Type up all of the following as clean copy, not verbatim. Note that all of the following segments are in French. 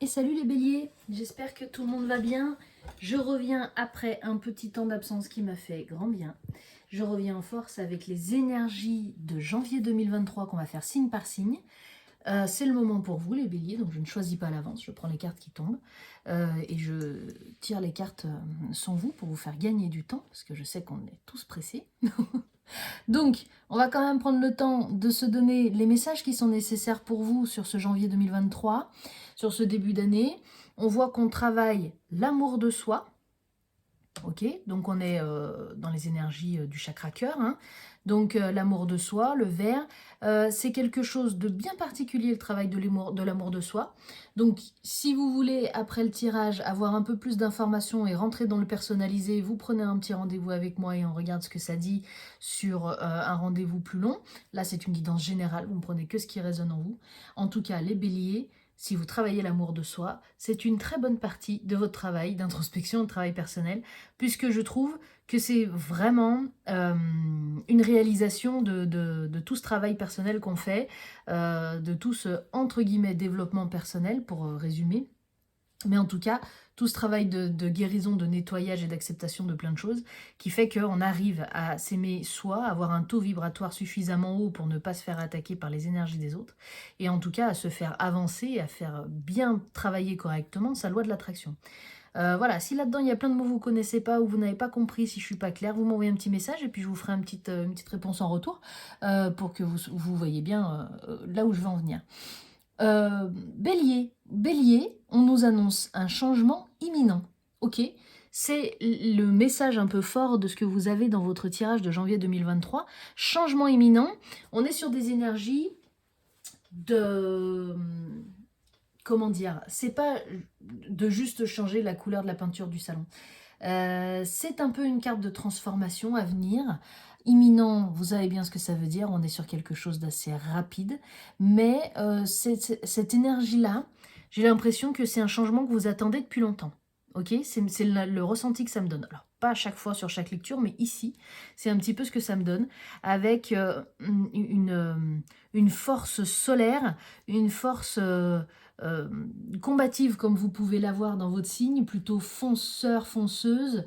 Et salut les béliers, j'espère que tout le monde va bien. Je reviens après un petit temps d'absence qui m'a fait grand bien. Je reviens en force avec les énergies de janvier 2023 qu'on va faire signe par signe. C'est le moment pour vous les béliers, donc je ne choisis pas à l'avance, je prends les cartes qui tombent et je tire les cartes sans vous pour vous faire gagner du temps, parce que je sais qu'on est tous pressés. Donc, on va quand même prendre le temps de se donner les messages qui sont nécessaires pour vous sur ce janvier 2023, sur ce début d'année. On voit qu'on travaille l'amour de soi. Ok, donc on est dans les énergies du chakra cœur. Hein. Donc l'amour de soi, le vert, c'est quelque chose de bien particulier, le travail de l'amour de soi. Donc si vous voulez, après le tirage, avoir un peu plus d'informations et rentrer dans le personnalisé, vous prenez un petit rendez-vous avec moi et on regarde ce que ça dit sur un rendez-vous plus long. Là, c'est une guidance générale, vous ne prenez que ce qui résonne en vous. En tout cas, les béliers, si vous travaillez l'amour de soi, c'est une très bonne partie de votre travail d'introspection, de travail personnel, puisque je trouve que c'est vraiment une réalisation de tout ce travail personnel qu'on fait, de tout ce, entre guillemets, développement personnel, pour résumer. Mais en tout cas, tout ce travail de guérison, de nettoyage et d'acceptation de plein de choses qui fait qu'on arrive à s'aimer soi, à avoir un taux vibratoire suffisamment haut pour ne pas se faire attaquer par les énergies des autres et en tout cas à se faire avancer, à faire bien travailler correctement sa loi de l'attraction. Voilà, si là-dedans il y a plein de mots que vous ne connaissez pas ou vous n'avez pas compris, si je ne suis pas claire, vous m'envoyez un petit message et puis je vous ferai une petite réponse en retour pour que vous voyez bien là où je veux en venir. Bélier, on nous annonce un changement imminent, ok? C'est le message un peu fort de ce que vous avez dans votre tirage de janvier 2023. Changement imminent, on est sur des énergies de... Comment dire? C'est pas de juste changer la couleur de la peinture du salon. C'est un peu une carte de transformation à venir. Imminent, vous savez bien ce que ça veut dire, on est sur quelque chose d'assez rapide, mais cette énergie-là, j'ai l'impression que c'est un changement que vous attendez depuis longtemps. Ok, c'est le ressenti que ça me donne. Alors, pas à chaque fois sur chaque lecture, mais ici, c'est un petit peu ce que ça me donne, avec une force solaire, une force euh, combative comme vous pouvez l'avoir dans votre signe, plutôt fonceur, fonceuse,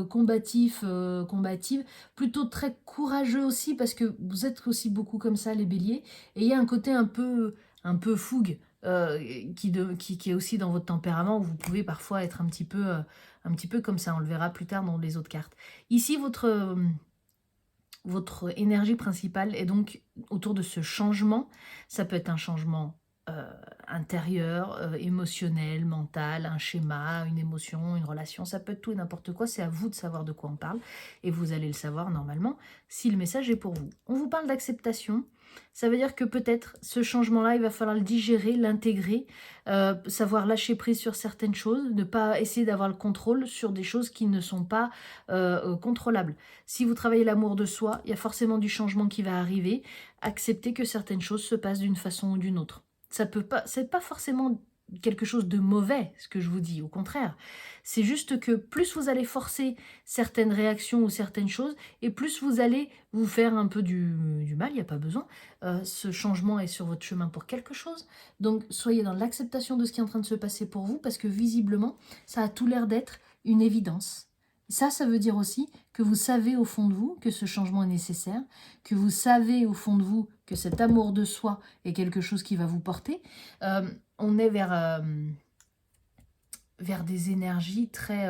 combatif, combative, plutôt très courageux aussi parce que vous êtes aussi beaucoup comme ça les béliers et il y a un côté un peu fougue qui est aussi dans votre tempérament où vous pouvez parfois être un petit peu comme ça, on le verra plus tard dans les autres cartes. Ici votre énergie principale est donc autour de ce changement. Ça peut être un changement intérieur, émotionnel, mental, un schéma, une émotion, une relation, ça peut être tout et n'importe quoi, c'est à vous de savoir de quoi on parle, et vous allez le savoir normalement si le message est pour vous. On vous parle d'acceptation, ça veut dire que peut-être ce changement-là, il va falloir le digérer, l'intégrer, savoir lâcher prise sur certaines choses, ne pas essayer d'avoir le contrôle sur des choses qui ne sont pas contrôlables. Si vous travaillez l'amour de soi, il y a forcément du changement qui va arriver, accepter que certaines choses se passent d'une façon ou d'une autre. Ça peut pas, c'est pas forcément quelque chose de mauvais, ce que je vous dis, au contraire. C'est juste que plus vous allez forcer certaines réactions ou certaines choses, et plus vous allez vous faire un peu du mal, il n'y a pas besoin. Ce changement est sur votre chemin pour quelque chose. Donc soyez dans l'acceptation de ce qui est en train de se passer pour vous, parce que visiblement, ça a tout l'air d'être une évidence. Ça veut dire aussi que vous savez au fond de vous que ce changement est nécessaire, que vous savez au fond de vous que cet amour de soi est quelque chose qui va vous porter. On est vers des énergies très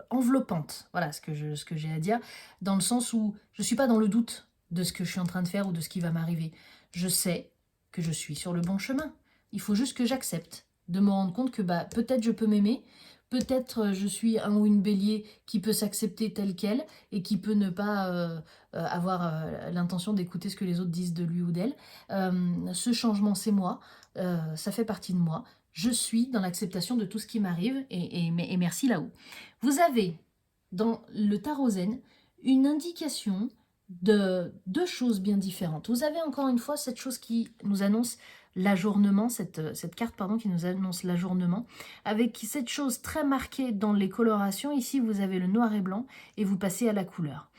enveloppantes. Voilà ce que j'ai à dire, dans le sens où je ne suis pas dans le doute de ce que je suis en train de faire ou de ce qui va m'arriver. Je sais que je suis sur le bon chemin. Il faut juste que j'accepte de me rendre compte que peut-être je peux m'aimer, peut-être je suis un ou une bélier qui peut s'accepter tel quel et qui peut ne pas avoir l'intention d'écouter ce que les autres disent de lui ou d'elle. Ce changement, c'est moi, ça fait partie de moi. Je suis dans l'acceptation de tout ce qui m'arrive et merci là-haut. Vous avez dans le tarot zen une indication de deux choses bien différentes. Vous avez encore une fois cette chose qui nous annonce l'ajournement, cette carte pardon, qui nous annonce l'ajournement, avec cette chose très marquée dans les colorations. Ici, vous avez le noir et blanc et vous passez à la couleur.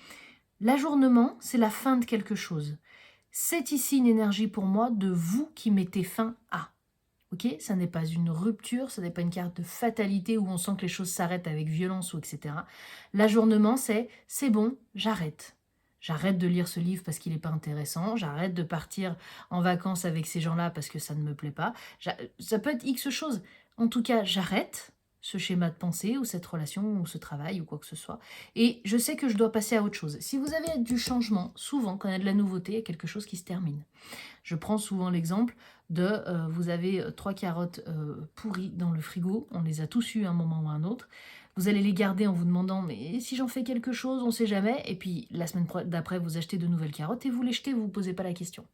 L'ajournement, c'est la fin de quelque chose. C'est ici une énergie pour moi de vous qui mettez fin à. ok? Ça n'est pas une rupture, ça n'est pas une carte de fatalité où on sent que les choses s'arrêtent avec violence ou etc. L'ajournement, c'est bon, j'arrête. J'arrête de lire ce livre parce qu'il n'est pas intéressant, j'arrête de partir en vacances avec ces gens-là parce que ça ne me plaît pas. Ça peut être X choses. En tout cas, j'arrête ce schéma de pensée ou cette relation ou ce travail ou quoi que ce soit. Et je sais que je dois passer à autre chose. Si vous avez du changement, souvent quand il y a de la nouveauté, il y a quelque chose qui se termine. Je prends souvent l'exemple de vous avez 3 carottes pourries dans le frigo, on les a tous eues à un moment ou à un autre. Vous allez les garder en vous demandant mais si j'en fais quelque chose, on ne sait jamais. Et puis la semaine d'après, vous achetez de nouvelles carottes et vous les jetez, vous ne vous posez pas la question.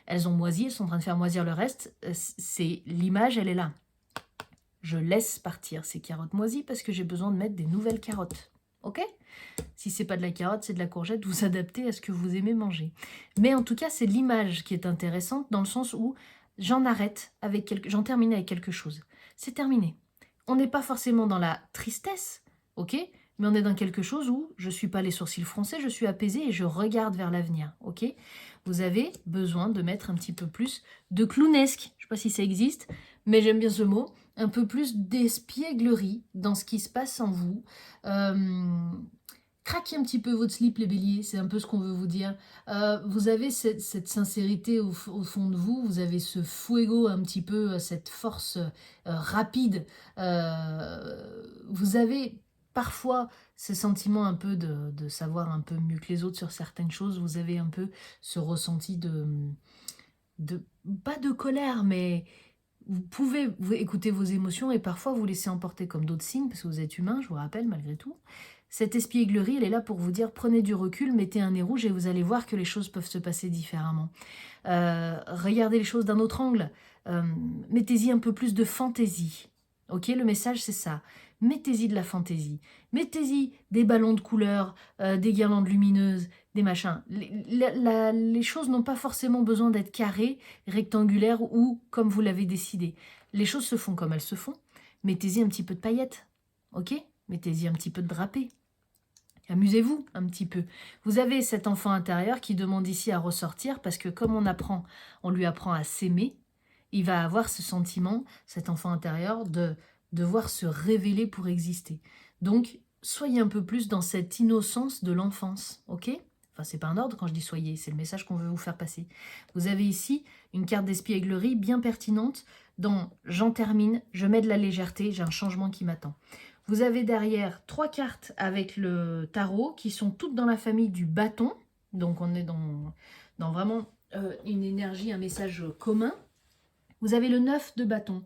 Elles ont moisi, elles sont en train de faire moisir le reste. C'est l'image, elle est là. Je laisse partir ces carottes moisies parce que j'ai besoin de mettre des nouvelles carottes. Ok ? Si c'est pas de la carotte, c'est de la courgette, vous adaptez à ce que vous aimez manger. Mais en tout cas, c'est l'image qui est intéressante dans le sens où j'en termine avec quelque chose. C'est terminé. On n'est pas forcément dans la tristesse, ok ? Mais on est dans quelque chose où je suis pas les sourcils froncés, je suis apaisée et je regarde vers l'avenir, ok ? Vous avez besoin de mettre un petit peu plus de clownesque. Je sais pas si ça existe, mais j'aime bien ce mot. Un peu plus d'espièglerie dans ce qui se passe en vous. Craquez un petit peu votre slip, les béliers, c'est un peu ce qu'on veut vous dire. Vous avez cette sincérité au fond de vous, vous avez ce fuego un petit peu, cette force rapide. Vous avez parfois ce sentiment un peu de savoir un peu mieux que les autres sur certaines choses. Vous avez un peu ce ressenti pas de colère, mais vous pouvez écouter vos émotions et parfois vous laisser emporter comme d'autres signes, parce que vous êtes humain, je vous rappelle, malgré tout. Cette espièglerie, elle est là pour vous dire, prenez du recul, mettez un nez rouge et vous allez voir que les choses peuvent se passer différemment. Regardez les choses d'un autre angle. Mettez-y un peu plus de fantaisie. Ok, le message, c'est ça. Mettez-y de la fantaisie. Mettez-y des ballons de couleurs, des guirlandes lumineuses, des machins. Les choses n'ont pas forcément besoin d'être carrées, rectangulaires ou comme vous l'avez décidé. Les choses se font comme elles se font. Mettez-y un petit peu de paillettes. Ok ? Mettez-y un petit peu de drapé. Amusez-vous un petit peu. Vous avez cet enfant intérieur qui demande ici à ressortir parce que comme on lui apprend à s'aimer, il va avoir ce sentiment, cet enfant intérieur, de devoir se révéler pour exister. Donc, soyez un peu plus dans cette innocence de l'enfance, ok ? Enfin, c'est pas un ordre quand je dis soyez, c'est le message qu'on veut vous faire passer. Vous avez ici une carte d'espièglerie bien pertinente dans « j'en termine, je mets de la légèreté, j'ai un changement qui m'attend ». Vous avez derrière 3 cartes avec le tarot qui sont toutes dans la famille du bâton. Donc on est dans vraiment une énergie, un message commun. Vous avez le 9 de bâton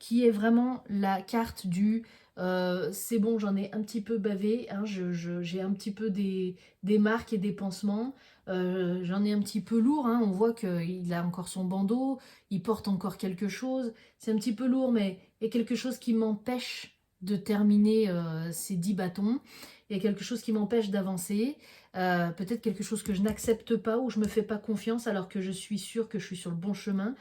qui est vraiment la carte du c'est bon, j'en ai un petit peu bavé, hein, j'ai un petit peu des marques et des pansements, j'en ai un petit peu lourd, hein, on voit qu'il a encore son bandeau, il porte encore quelque chose, c'est un petit peu lourd, mais il y a quelque chose qui m'empêche de terminer ces 10 bâtons. Il y a quelque chose qui m'empêche d'avancer, peut-être quelque chose que je n'accepte pas ou je me fais pas confiance alors que je suis sûre que je suis sur le bon chemin.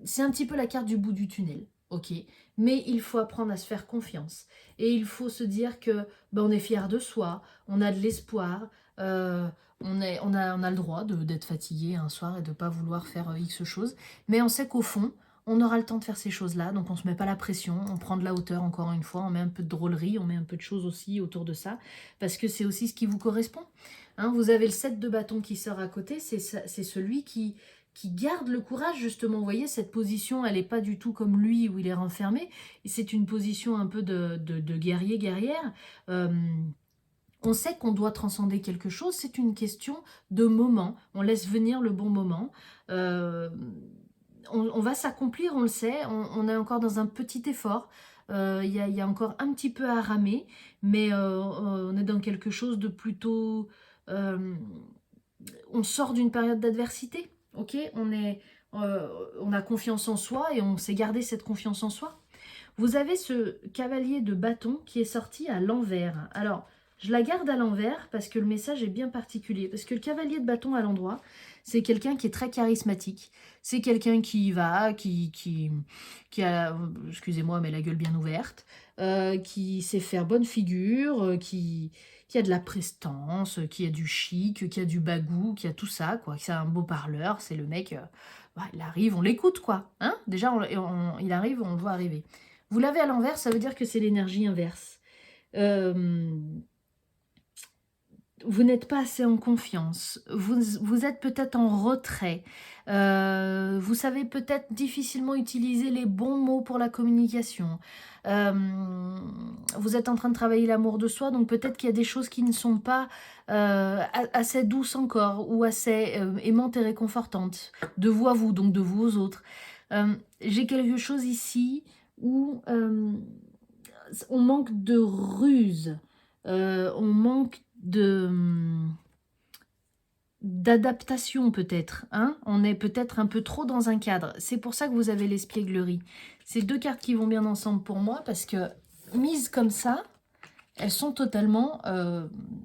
C'est un petit peu la carte du bout du tunnel, ok, mais il faut apprendre à se faire confiance et il faut se dire que on est fier de soi, on a de l'espoir, on a le droit d'être fatigué un soir et de ne pas vouloir faire X choses, mais on sait qu'au fond, on aura le temps de faire ces choses-là, donc on ne se met pas la pression, on prend de la hauteur encore une fois, on met un peu de drôlerie, on met un peu de choses aussi autour de ça, parce que c'est aussi ce qui vous correspond. Hein, vous avez le 7 de bâton qui sort à côté, c'est celui qui garde le courage, justement. Vous voyez, cette position, elle n'est pas du tout comme lui, où il est renfermé, c'est une position un peu de guerrier, guerrière. On sait qu'on doit transcender quelque chose, c'est une question de moment, on laisse venir le bon moment. On va s'accomplir, on le sait, on est encore dans un petit effort, il y a encore un petit peu à ramer, mais on est dans quelque chose de plutôt... on sort d'une période d'adversité, ok ? On a confiance en soi et on sait garder cette confiance en soi. Vous avez ce cavalier de bâton qui est sorti à l'envers. Alors, je la garde à l'envers parce que le message est bien particulier. Parce que le cavalier de bâton à l'endroit, c'est quelqu'un qui est très charismatique. C'est quelqu'un qui va, qui a, excusez-moi, mais la gueule bien ouverte, qui sait faire bonne figure, qui a de la prestance, qui a du chic, qui a du bagou, qui a tout ça, quoi. Qui a un beau parleur, c'est le mec bah, il arrive, on l'écoute quoi. Hein, déjà, il arrive, on le voit arriver. Vous l'avez à l'envers, ça veut dire que c'est l'énergie inverse. Vous n'êtes pas assez en confiance, vous êtes peut-être en retrait, vous savez peut-être difficilement utiliser les bons mots pour la communication, vous êtes en train de travailler l'amour de soi, donc peut-être qu'il y a des choses qui ne sont pas assez douces encore, ou assez aimantes et réconfortantes, de vous à vous, donc de vous aux autres. J'ai quelque chose ici où on manque de ruse, on manque d'adaptation peut-être, hein, on est peut-être un peu trop dans un cadre. C'est pour ça que vous avez l'espièglerie. C'est deux cartes qui vont bien ensemble pour moi parce que mises comme ça, elles sont totalement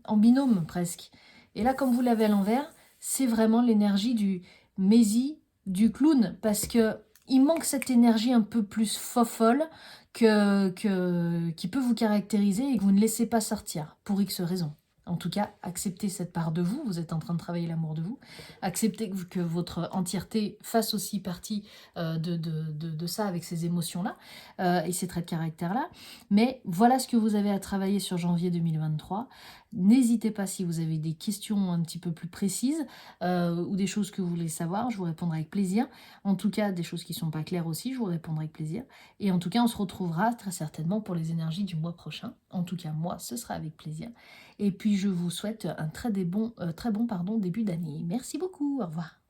en binôme presque. Et là, comme vous l'avez à l'envers, c'est vraiment l'énergie du Mézi, du clown, parce que il manque cette énergie un peu plus fofolle qui peut vous caractériser et que vous ne laissez pas sortir, pour X raisons. En tout cas, acceptez cette part de vous, vous êtes en train de travailler l'amour de vous, acceptez que votre entièreté fasse aussi partie de ça avec ces émotions-là et ces traits de caractère-là. Mais voilà ce que vous avez à travailler sur janvier 2023. N'hésitez pas si vous avez des questions un petit peu plus précises ou des choses que vous voulez savoir, je vous répondrai avec plaisir. En tout cas, des choses qui ne sont pas claires aussi, je vous répondrai avec plaisir. Et en tout cas, on se retrouvera très certainement pour les énergies du mois prochain. En tout cas, moi, ce sera avec plaisir. Et puis, je vous souhaite un très bon début d'année. Merci beaucoup, au revoir.